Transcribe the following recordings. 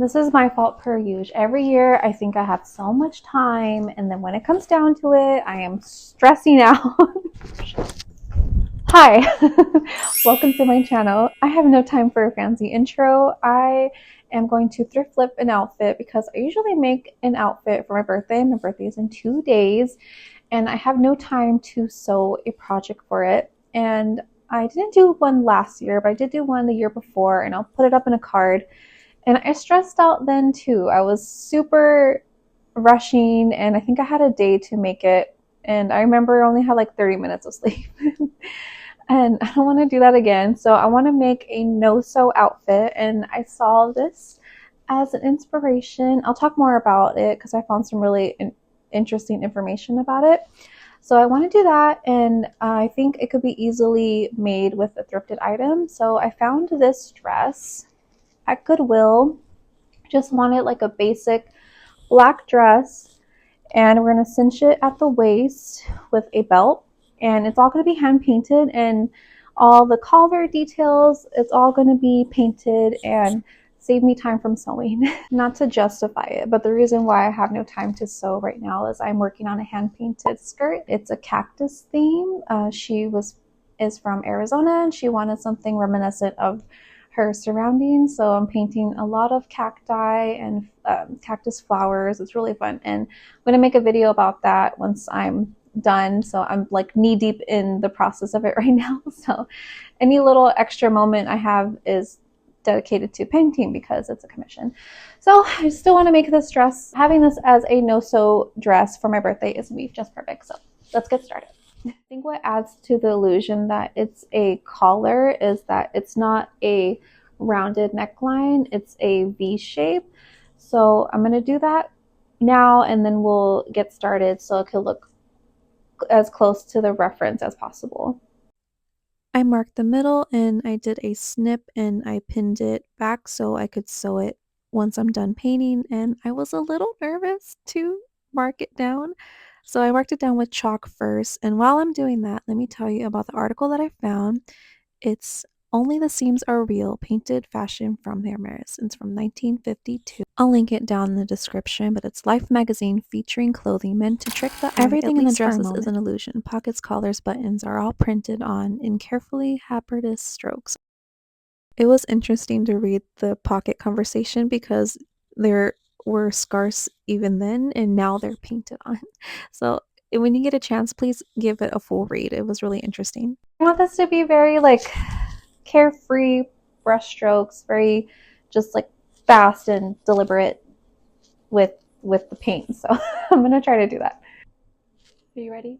This is my fault per usual. Every year I think I have so much time, and then when it comes down to it, I am stressing out. Hi, welcome to my channel. I have no time for a fancy intro. I am going to thrift flip an outfit because I usually make an outfit for my birthday. My birthday is in 2 days, and I have no time to sew a project for it. And I didn't do one last year, but I did do one the year before, and I'll put it up in a card. And I stressed out then too. I was super rushing, and I think I had a day to make it. And I remember I only had like 30 minutes of sleep. And I don't want to do that again. So I want to make a no-sew outfit. And I saw this as an inspiration. I'll talk more about it because I found some really interesting information about it. So I want to do that, and I think it could be easily made with a thrifted item. So I found this dress at Goodwill. Just wanted like a basic black dress, and we're going to cinch it at the waist with a belt, and it's all going to be hand painted, and all the collar details, it's all going to be painted and save me time from sewing. Not to justify it, but the reason why I have no time to sew right now is I'm working on a hand painted skirt. It's a cactus theme. She is from Arizona, and she wanted something reminiscent of her surroundings, so I'm painting a lot of cacti and cactus flowers. It's really fun, and I'm going to make a video about that once I'm done. So I'm like knee deep in the process of it right now, so any little extra moment I have is dedicated to painting because it's a commission. So I still want to make this dress. Having this as a no-sew dress for my birthday is me just perfect, so let's get started. I think what adds to the illusion that it's a collar is that it's not a rounded neckline, it's a V shape. So I'm going to do that now, and then we'll get started so it could look as close to the reference as possible. I marked the middle, and I did a snip, and I pinned it back so I could sew it once I'm done painting, and I was a little nervous to mark it down. So I marked it down with chalk first, and while I'm doing that, let me tell you about the article that I found. It's Only the Seams Are Real, Painted Fashion from Hermes. It's from 1952. I'll link it down in the description, but it's Life magazine featuring clothing meant to trick the eye. Everything in the dresses is an illusion. Pockets, collars, buttons are all printed on in carefully haphazard strokes. It was interesting to read the pocket conversation because there were scarce even then, and now they're painted on. So when you get a chance, please give it a full read. It was really interesting. I want this to be very like carefree brush strokes, very just like fast and deliberate with the paint. So I'm gonna try to do that. Are you ready?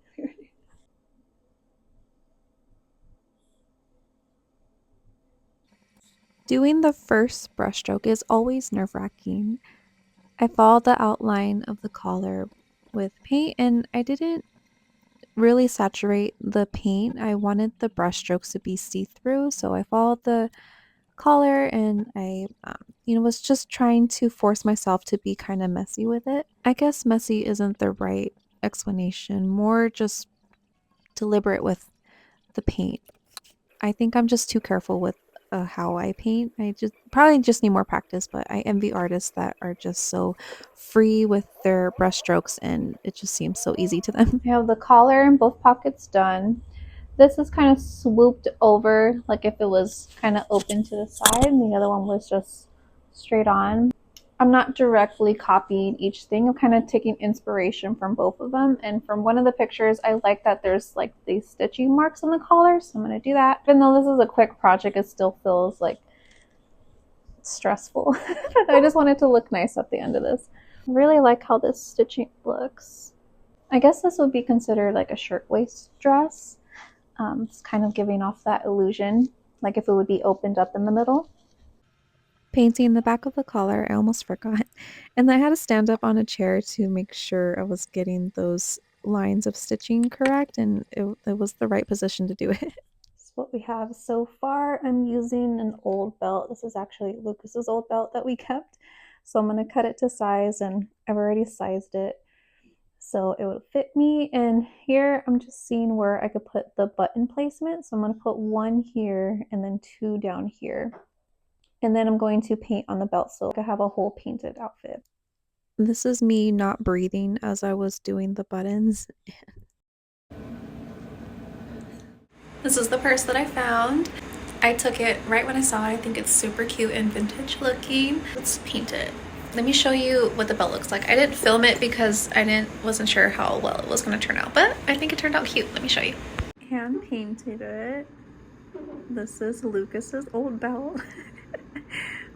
Doing the first brushstroke is always nerve-wracking. I followed the outline of the collar with paint, and I didn't really saturate the paint. I wanted the brushstrokes to be see-through, so I followed the collar, and I was just trying to force myself to be kind of messy with it. I guess messy isn't the right explanation, more just deliberate with the paint. I think I'm just too careful with how I paint. I just probably just need more practice, but I envy artists that are just so free with their brushstrokes, and it just seems so easy to them. I have the collar in both pockets done. This is kind of swooped over, like if it was kind of open to the side, and the other one was just straight on. I'm not directly copying each thing. I'm kind of taking inspiration from both of them. And from one of the pictures, I like that there's like these stitching marks on the collar. So I'm going to do that. Even though this is a quick project, it still feels like stressful. I just want it to look nice at the end of this. I really like how this stitching looks. I guess this would be considered like a shirtwaist dress. It's kind of giving off that illusion, like if it would be opened up in the middle. Painting the back of the collar, I almost forgot. And I had to stand up on a chair to make sure I was getting those lines of stitching correct, and it was the right position to do it. This is what we have so far. I'm using an old belt. This is actually Lucas's old belt that we kept. So I'm going to cut it to size, and I've already sized it so it would fit me. And here I'm just seeing where I could put the button placement. So I'm going to put one here and then two down here. And then I'm going to paint on the belt so I have a whole painted outfit. This is me not breathing as I was doing the buttons. This is the purse that I found. I took it right when I saw it. I think it's super cute and vintage looking. Let's paint it. Let me show you what the belt looks like. I didn't film it because wasn't sure how well it was gonna turn out, but I think it turned out cute. Let me show you. Hand painted it. This is Lucas's old belt.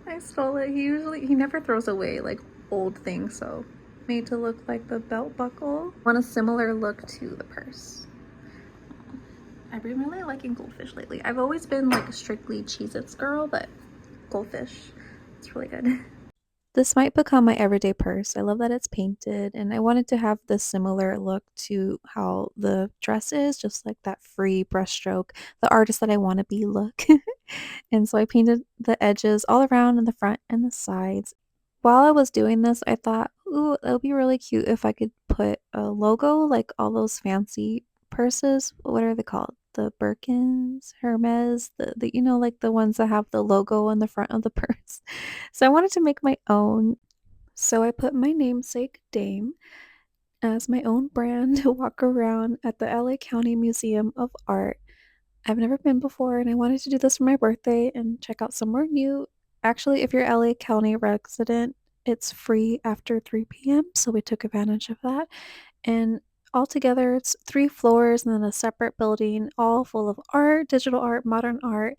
I stole it. He never throws away like old things, so made to look like the belt buckle. Want a similar look to the purse. I've been really liking goldfish lately. I've always been like a strictly Cheez-Its girl, but goldfish, it's really good. This might become my everyday purse. I love that it's painted, and I wanted to have the similar look to how the dress is, just like that free brushstroke, the artist that I want to be look. And so I painted the edges all around in the front and the sides. While I was doing this, I thought, ooh, it would be really cute if I could put a logo, like all those fancy purses. What are they called? The Birkins, Hermes, the you know, like the ones that have the logo on the front of the purse. So I wanted to make my own. So I put my namesake Dame as my own brand to walk around at the LA County Museum of Art. I've never been before, and I wanted to do this for my birthday and check out somewhere new. Actually, if you're LA County resident, it's free after 3 p.m., so we took advantage of that. And altogether, it's 3 floors and then a separate building, all full of art, digital art, modern art,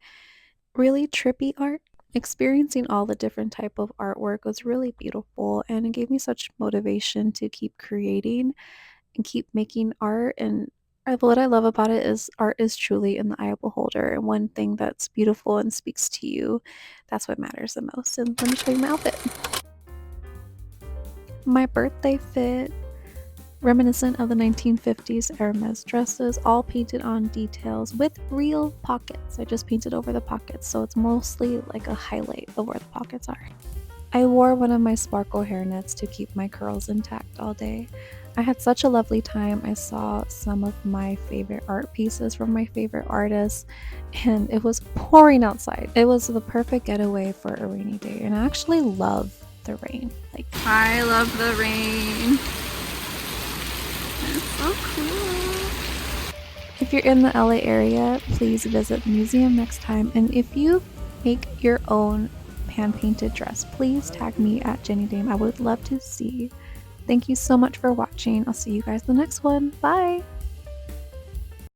really trippy art. Experiencing all the different type of artwork was really beautiful, and it gave me such motivation to keep creating and keep making art. And what I love about it is art is truly in the eye of the beholder, and one thing that's beautiful and speaks to you, that's what matters the most. And let me show you my outfit. My birthday fit, reminiscent of the 1950s Hermes dresses, all painted on details with real pockets. I just painted over the pockets, so it's mostly like a highlight of where the pockets are. I wore one of my sparkle hairnets to keep my curls intact all day. I had such a lovely time. I saw some of my favorite art pieces from my favorite artists, and it was pouring outside. It was the perfect getaway for a rainy day, and I actually love the rain. Like, I love the rain. It's so cool. If you're in the LA area, please visit the museum next time, and if you make your own hand-painted dress, please tag me at Jenny Dame. I would love to see. Thank you so much for watching. I'll see you guys in the next one. Bye!